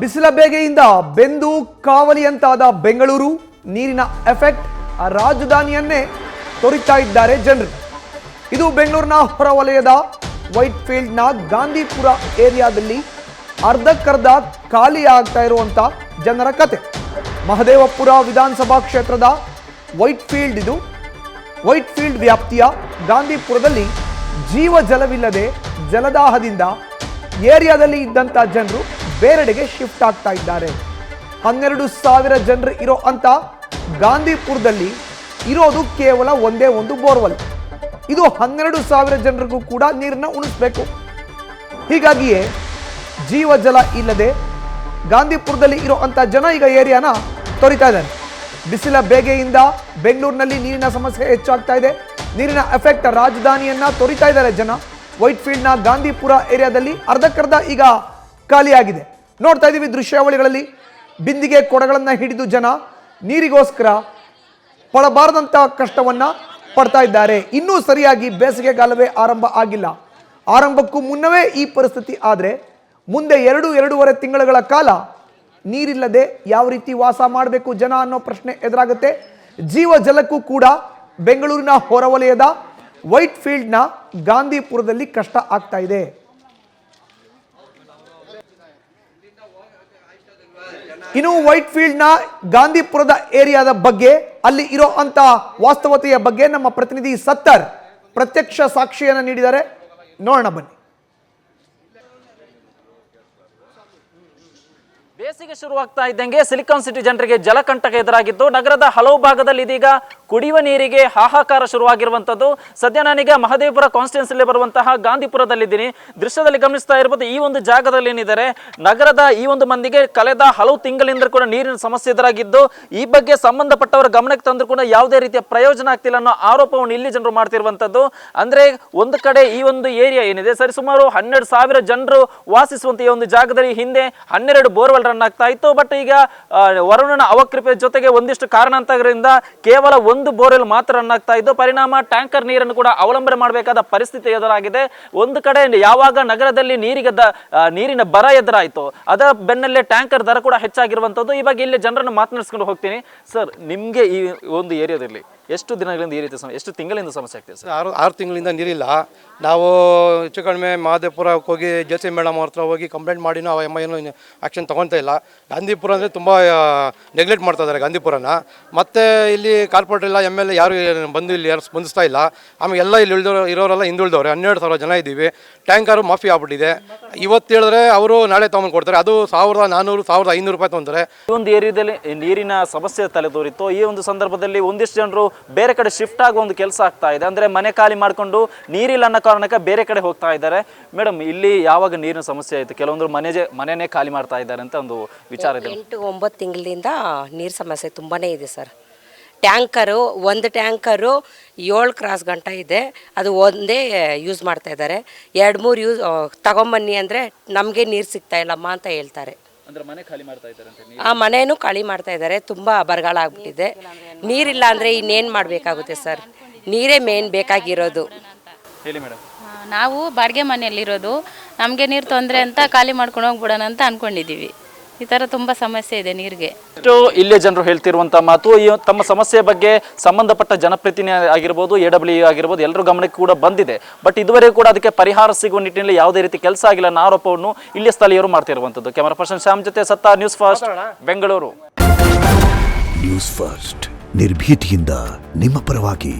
ಬಿಸಿಲ ಬೇಗೆಯಿಂದ ಬೆಂದು ಕಾವಲಿಯಂತಾದ ಬೆಂಗಳೂರು ನೀರಿನ ಎಫೆಕ್ಟ್ ರಾಜಧಾನಿಯನ್ನೇ ತೋರಿಸ್ತಾ ಇದ್ದಾರೆ ಜನರು. ಇದು ಬೆಂಗಳೂರಿನ ಹೊರವಲಯದ ವೈಟ್ ಫೀಲ್ಡ್ನ ಗಾಂಧಿಪುರ ಏರಿಯಾದಲ್ಲಿ ಅರ್ಧಕ್ಕರ್ಧ ಖಾಲಿ ಆಗ್ತಾ ಇರುವಂತ ಜನರ ಕತೆ. ಮಹದೇವಪುರ ವಿಧಾನಸಭಾ ಕ್ಷೇತ್ರದ ವೈಟ್ ಫೀಲ್ಡ್ ವ್ಯಾಪ್ತಿಯ ಗಾಂಧಿಪುರದಲ್ಲಿ ಜೀವ ಜಲವಿಲ್ಲದೆ ಜಲದಾಹದಿಂದ ಏರಿಯಾದಲ್ಲಿ ಇದ್ದಂತ ಜನರು ಬೇರೆಡೆಗೆ ಶಿಫ್ಟ್ ಆಗ್ತಾ ಇದ್ದಾರೆ. 12,000 ಜನರು ಇರೋ ಅಂತ ಗಾಂಧಿಪುರದಲ್ಲಿ ಇರೋದು ಕೇವಲ ಒಂದೇ ಒಂದು ಬೋರ್ವೆಲ್. ಇದು 12,000 ಜನರಿಗೂ ಕೂಡ ನೀರನ್ನ ಉಣಿಸ್ಬೇಕು. ಹೀಗಾಗಿಯೇ ಜೀವ ಜಲ ಇಲ್ಲದೆ ಗಾಂಧಿಪುರದಲ್ಲಿ ಇರೋ ಅಂತ ಜನ ಈಗ ಏರಿಯಾನ ತೊರಿತಾ ಇದ್ದಾರೆ. ಬಿಸಿಲ ಬೇಗೆಯಿಂದ ಬೆಂಗಳೂರಿನಲ್ಲಿ ನೀರಿನ ಸಮಸ್ಯೆ ಹೆಚ್ಚಾಗ್ತಾ ಇದೆ. ನೀರಿನ ಎಫೆಕ್ಟ್ ರಾಜಧಾನಿಯನ್ನ ತೊರಿತಾ ಇದ್ದಾರೆ ಜನ. ವೈಟ್ ಫೀಲ್ಡ್ನ ಗಾಂಧಿಪುರ ಏರಿಯಾದಲ್ಲಿ ಅರ್ಧಕ್ಕರ್ಧ ಈಗ ಖಾಲಿಯಾಗಿದೆ. ನೋಡ್ತಾ ಇದ್ದೀವಿ ದೃಶ್ಯಾವಳಿಗಳಲ್ಲಿ ಬಿಂದಿಗೆ ಕೊಡಗಳನ್ನ ಹಿಡಿದು ಜನ ನೀರಿಗೋಸ್ಕರ ಪಡಬಾರದಂತ ಕಷ್ಟವನ್ನ ಪಡ್ತಾ ಇದ್ದಾರೆ. ಇನ್ನೂ ಸರಿಯಾಗಿ ಬೇಸಿಗೆಗಾಲವೇ ಆರಂಭ ಆಗಿಲ್ಲ. ಆರಂಭಕ್ಕೂ ಮುನ್ನವೇ ಈ ಪರಿಸ್ಥಿತಿ ಆದರೆ ಮುಂದೆ 2-2.5 ತಿಂಗಳ ಕಾಲ ನೀರಿಲ್ಲದೆ ಯಾವ ರೀತಿ ವಾಸ ಮಾಡಬೇಕು ಜನ ಅನ್ನೋ ಪ್ರಶ್ನೆ ಎದುರಾಗುತ್ತೆ. ಜೀವ ಜಲಕ್ಕೂ ಕೂಡ ಬೆಂಗಳೂರಿನ ಹೊರವಲಯದ ವೈಟ್ ಫೀಲ್ಡ್ನ ಗಾಂಧಿಪುರದಲ್ಲಿ ಕಷ್ಟ ಆಗ್ತಾ ಇದೆ. ಇನ್ನು ವೈಟ್ ಫೀಲ್ಡ್ನ ಗಾಂಧಿಪುರದ ಏರಿಯಾದ ಬಗ್ಗೆ, ಅಲ್ಲಿ ಇರೋ ಅಂತ ವಾಸ್ತವತೆಯ ಬಗ್ಗೆ ನಮ್ಮ ಪ್ರತಿನಿಧಿ ಸತ್ತರ್ ಪ್ರತ್ಯಕ್ಷ ಸಾಕ್ಷಿಯನ್ನು ನೀಡಿದ್ದಾರೆ. ನೋಡೋಣ ಬನ್ನಿ. ಬೇಸಿಗೆ ಶುರುವಾಗ್ತಾ ಇದ್ದಂಗೆ ಸಿಲಿಕಾನ್ ಸಿಟಿ ಜನರಿಗೆ ಜಲಕಂಟಕ ಎದುರಾಗಿದ್ದು ನಗರದ ಹಲವು ಭಾಗದಲ್ಲಿ ಇದೀಗ ಕುಡಿಯುವ ನೀರಿಗೆ ಹಾಹಾಕಾರ ಶುರುವಾಗಿರುವಂತದ್ದು. ಸದ್ಯ ನಾನೀಗ ಮಹದೇವಪುರ ಕಾನ್ಸ್ಟಿಟ್ಯೂನ್ಸಿಯಲ್ಲಿ ಬರುವಂತಹ ಗಾಂಧಿಪುರದಲ್ಲಿದ್ದೀನಿ. ದೃಶ್ಯದಲ್ಲಿ ಗಮನಿಸ್ತಾ ಇರಬಹುದು, ಈ ಒಂದು ಜಾಗದಲ್ಲಿ ಏನಿದ್ದಾರೆ ನಗರದ ಈ ಒಂದು ಮಂದಿಗೆ ಕಳೆದ ಹಲವು ತಿಂಗಳಿಂದ ಕೂಡ ನೀರಿನ ಸಮಸ್ಯೆ ಎದುರಾಗಿದ್ದು ಈ ಬಗ್ಗೆ ಸಂಬಂಧಪಟ್ಟವರ ಗಮನಕ್ಕೆ ತಂದರೂ ಕೂಡ ಯಾವುದೇ ರೀತಿಯ ಪ್ರಯೋಜನ ಆಗ್ತಿಲ್ಲ ಅನ್ನೋ ಆರೋಪವನ್ನು ಇಲ್ಲಿ ಜನರು ಮಾಡ್ತಿರುವಂತದ್ದು. ಅಂದ್ರೆ ಒಂದು ಕಡೆ ಈ ಒಂದು ಏರಿಯಾ ಏನಿದೆ ಸರಿಸುಮಾರು 12,000 ಜನರು ವಾಸಿಸುವಂತ ಈ ಒಂದು ಜಾಗದಲ್ಲಿ ಹಿಂದೆ 12 ಬೋರ್ವೆಲ್ ರನ್ ಆಗ್ತಾ ಇತ್ತು. ಬಟ್ ಈಗ ವರುಣನ ಅವಕೃಪೆ ಜೊತೆಗೆ ಒಂದಿಷ್ಟು ಕಾರಣಾಂತರಗಳಿಂದ ಕೇವಲ ಒಂದು ಬೋರ್ವೆಲ್ ಮಾತ್ರ ರನ್ ಆಗ್ತಾ ಇದ್ದು, ಪರಿಣಾಮ ಟ್ಯಾಂಕರ್ ನೀರನ್ನು ಕೂಡ ಅವಲಂಬನೆ ಮಾಡಬೇಕಾದ ಪರಿಸ್ಥಿತಿ ಎದುರಾಗಿದೆ. ಒಂದು ಕಡೆ ಯಾವಾಗ ನಗರದಲ್ಲಿ ನೀರಿನ ಬರ ಎದುರಾಯಿತು ಅದರ ಬೆನ್ನಲ್ಲೇ ಟ್ಯಾಂಕರ್ ದರ ಕೂಡ ಹೆಚ್ಚಾಗಿರುವಂತದ್ದು. ಈ ಬಗ್ಗೆ ಇಲ್ಲಿ ಜನರನ್ನು ಮಾತನಾಡಿಸ್ಕೊಂಡು ಹೋಗ್ತೀನಿ. ಸರ್, ನಿಮ್ಗೆ ಈ ಒಂದು ಏರಿಯಾದಲ್ಲಿ ಎಷ್ಟು ದಿನಗಳಿಂದ ಈ ರೀತಿ ಎಷ್ಟು ತಿಂಗಳಿಂದ ಸಮಸ್ಯೆ ಆಗ್ತಿದೆ ಸರ್? 6 ತಿಂಗಳಿಂದ ನೀರಿಲ್ಲ. ನಾವು ಹೆಚ್ಚು ಕಡಿಮೆ ಮಹದೇವಪುರಕ್ಕೆ ಹೋಗಿ ಜೆ.ಸಿ. ಮೇಡಮ್ ಅವ್ರ ಹತ್ರ ಹೋಗಿ ಕಂಪ್ಲೇಂಟ್ ಮಾಡಿ ನಾವು ಏನು ಆ್ಯಕ್ಷನ್ ತೊಗೊಳ್ತಾ ಇಲ್ಲ. ಗಾಂಧಿಪುರ ಅಂದರೆ ತುಂಬ ನೆಗ್ಲೆಕ್ಟ್ ಮಾಡ್ತಾ ಇದ್ದಾರೆ ಗಾಂಧಿಪುರನ. ಮತ್ತು ಇಲ್ಲಿ ಕಾರ್ಪೊರೇಟ್ ಇಲ್ಲ, MLA ಯಾರು ಬಂದು ಇಲ್ಲಿ ಯಾರು ಸ್ಪಂದಿಸ್ತಾ ಇಲ್ಲ. ಆಮೇಲೆ ಎಲ್ಲ ಇಲ್ಲಿ ಇರೋರೆಲ್ಲ ಹಿಂದುಳಿದವ್ರೆ. 12,000 ಜನ ಇದ್ದೀವಿ. ಟ್ಯಾಂಕರು ಮಾಫಿ ಆಗ್ಬಿಟ್ಟಿದೆ. ಇವತ್ತು ಹೇಳಿದ್ರೆ ಅವರು ನಾಳೆ ತೊಗೊಂಡು ಕೊಡ್ತಾರೆ. ಅದು 1,400-1,500 ರೂಪಾಯಿ ತೊಗೊಂತಾರೆ. ಈ ಒಂದು ಏರಿಯಾದಲ್ಲಿ ನೀರಿನ ಸಮಸ್ಯೆ ತಲೆದೋರಿತ್ತು. ಈ ಒಂದು ಸಂದರ್ಭದಲ್ಲಿ ಒಂದಿಷ್ಟು ಜನರು ಬೇರೆ ಕಡೆ ಶಿಫ್ಟ್ ಆಗುವ ಒಂದು ಕೆಲಸ ಆಗ್ತಾ ಇದೆ. ಅಂದ್ರೆ ಮನೆ ಖಾಲಿ ಮಾಡಿಕೊಂಡು ನೀರಿಲ್ಲ ಅನ್ನೋ ಕಾರಣಕ್ಕೆ ಬೇರೆ ಕಡೆ ಹೋಗ್ತಾ ಇದ್ದಾರೆ. ಮೇಡಮ್, ಇಲ್ಲಿ ಯಾವಾಗ ನೀರಿನ ಸಮಸ್ಯೆ ಆಯಿತು? ಕೆಲವೊಂದು ಮನೆನೇ ಖಾಲಿ ಮಾಡ್ತಾ ಇದ್ದಾರೆ ಅಂತ ಒಂದು ವಿಚಾರ ಇದೆ. 8-9 ತಿಂಗಳಿಂದ ನೀರು ಸಮಸ್ಯೆ ತುಂಬಾನೇ ಇದೆ ಸರ್. ಒಂದು ಟ್ಯಾಂಕರು 7 ಕ್ರಾಸ್ ಗಂಟ ಇದೆ. ಅದು ಒಂದೇ ಯೂಸ್ ಮಾಡ್ತಾ ಇದ್ದಾರೆ. 2-3 ಯೂಸ್ ತಗೊಂಬನ್ನಿ ಅಂದರೆ ನಮಗೆ ನೀರು ಸಿಗ್ತಾ ಇಲ್ಲಮ್ಮ ಅಂತ ಹೇಳ್ತಾರೆ. ಆ ಮನೇನೂ ಖಾಲಿ ಮಾಡ್ತಾ ಇದ್ದಾರೆ. ತುಂಬ ಬರಗಾಲ ಆಗ್ಬಿಟ್ಟಿದೆ. ನೀರಿಲ್ಲ ಅಂದರೆ ಇನ್ನೇನು ಮಾಡಬೇಕಾಗುತ್ತೆ ಸರ್? ನೀರೇ ಮೇನ್ ಬೇಕಾಗಿರೋದು. ಹೇಳಿ ಮೇಡಮ್. ನಾವು ಬಾಡಿಗೆ ಮನೆಯಲ್ಲಿರೋದು. ನಮಗೆ ನೀರು ತೊಂದರೆ ಅಂತ ಖಾಲಿ ಮಾಡ್ಕೊಂಡು ಹೋಗ್ಬಿಡೋಣ ಅಂತ ಅಂದ್ಕೊಂಡಿದ್ದೀವಿ. ಈ ಥರ ತುಂಬ ಸಮಸ್ಯೆ ಇದೆ ನೀರಿಗೆ. ಇಲ್ಲೇ ಜನರು ಹೇಳ್ತಿರುವಂಥ ಮಾತು, ತಮ್ಮ ಸಮಸ್ಯೆ ಬಗ್ಗೆ ಸಂಬಂಧಪಟ್ಟ ಜನಪ್ರತಿನಿಧಿ ಆಗಿರ್ಬೋದು, AWE ಆಗಿರ್ಬೋದು, ಎಲ್ಲರೂ ಗಮನಕ್ಕೆ ಕೂಡ ಬಂದಿದೆ. ಬಟ್ ಇದುವರೆಗೂ ಕೂಡ ಅದಕ್ಕೆ ಪರಿಹಾರ ಸಿಗುವ ನಿಟ್ಟಿನಲ್ಲಿ ಯಾವುದೇ ರೀತಿ ಕೆಲಸ ಆಗಿಲ್ಲ ಅನ್ನೋ ಆರೋಪವನ್ನು ಇಲ್ಲಿ ಸ್ಥಳೀಯರು ಮಾಡ್ತಿರುವಂಥದ್ದು. ಕ್ಯಾಮರಾ ಪರ್ಸನ್ ಶ್ಯಾಮ್ ಜೊತೆ ಸತ್ತ, news first Bengaluru. News first ನಿರ್ಭೀತಿಯಿಂದ ನಿಮ್ಮ ಪರವಾಗಿ.